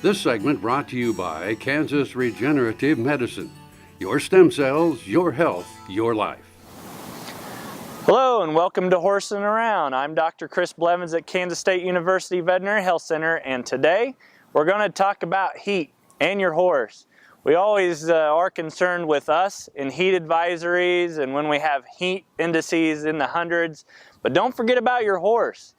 This segment brought to you by Kansas Regenerative Medicine. Your stem cells, your health, your life. Hello and welcome to Horsing Around. I'm Dr. Chris Blevins at Kansas State University Veterinary Health Center, and today we're going to talk about heat and your horse. We always are concerned with us in heat advisories and when we have heat indices in the hundreds, but don't forget about your horse.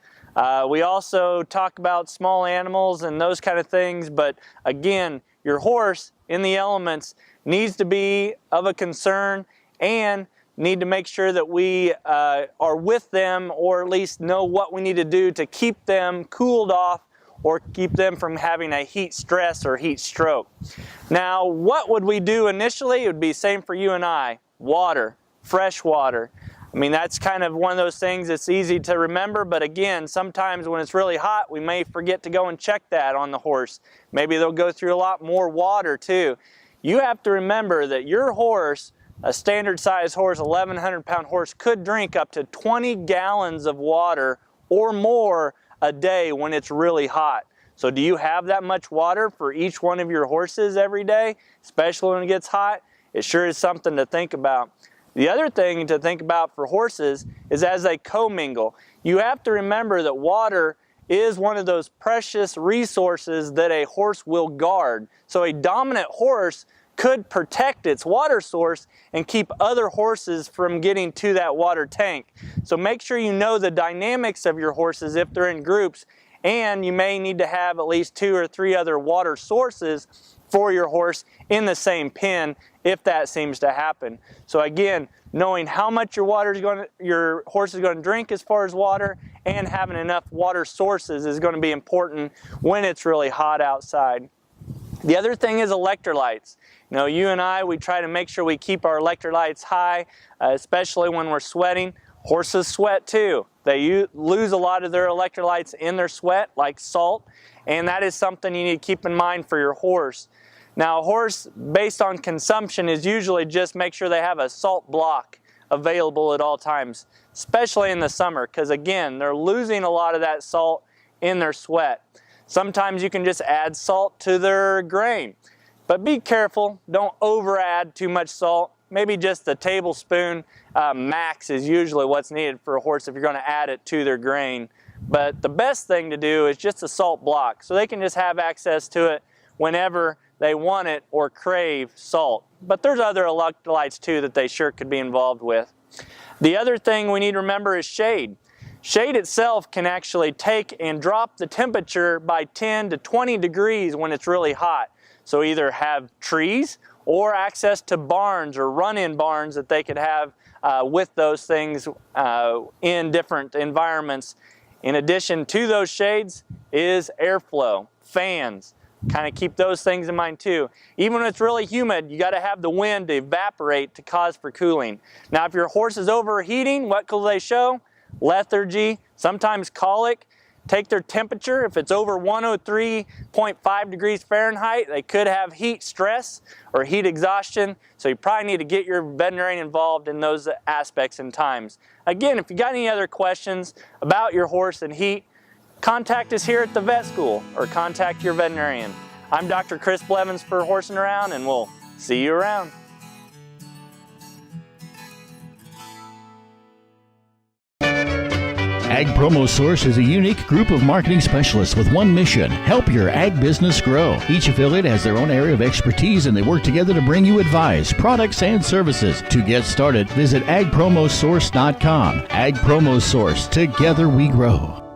We also talk about small animals and those kind of things, but again, your horse in the elements needs to be of a concern and need to make sure that we are with them, or at least know what we need to do to keep them cooled off or keep them from having a heat stress or heat stroke. Now, what would we do initially? It would be same for you and I. Water, fresh water. I mean, that's kind of one of those things that's easy to remember, but again, sometimes when it's really hot, we may forget to go and check that on the horse. Maybe they'll go through a lot more water too. You have to remember that your horse, a standard size horse, 1,100 pound horse, could drink up to 20 gallons of water or more a day when it's really hot. So do you have that much water for each one of your horses every day, especially when it gets hot? It sure is something to think about. The other thing to think about for horses is as they commingle. You have to remember that water is one of those precious resources that a horse will guard. So a dominant horse could protect its water source and keep other horses from getting to that water tank. So make sure you know the dynamics of your horses if they're in groups, and you may need to have at least 2 or 3 other water sources for your horse in the same pen if that seems to happen. So again, knowing how much your horse is going to drink as far as water and having enough water sources is going to be important when it's really hot outside. The other thing is electrolytes. You know, you and I, we try to make sure we keep our electrolytes high, especially when we're sweating. Horses sweat too. They lose a lot of their electrolytes in their sweat, like salt, and that is something you need to keep in mind for your horse. Now, a horse, based on consumption, is usually just make sure they have a salt block available at all times, especially in the summer, because again, they're losing a lot of that salt in their sweat. Sometimes you can just add salt to their grain, but be careful, don't over add too much salt. Maybe just a tablespoon max is usually what's needed for a horse if you're going to add it to their grain. But the best thing to do is just a salt block, so they can just have access to it whenever they want it or crave salt. But there's other electrolytes too that they sure could be involved with. The other thing we need to remember is shade. Shade itself can actually take and drop the temperature by 10 to 20 degrees when it's really hot. So either have trees or access to barns or run-in barns that they could have with those things in different environments. In addition to those shades is airflow, fans. Kind of keep those things in mind too. Even when it's really humid, you got to have the wind to evaporate to cause for cooling. Now, if your horse is overheating, what will they show? Lethargy, sometimes colic. Take their temperature. If it's over 103.5 degrees Fahrenheit, they could have heat stress or heat exhaustion. So you probably need to get your veterinarian involved in those aspects and times. Again, if you got any other questions about your horse and heat, contact us here at the vet school or contact your veterinarian. I'm Dr. Chris Blevins for Horsing Around, and we'll see you around. Ag Promo Source is a unique group of marketing specialists with one mission: help your ag business grow. Each affiliate has their own area of expertise, and they work together to bring you advice, products, and services. To get started, visit agpromosource.com. Ag Promo Source. Together we grow.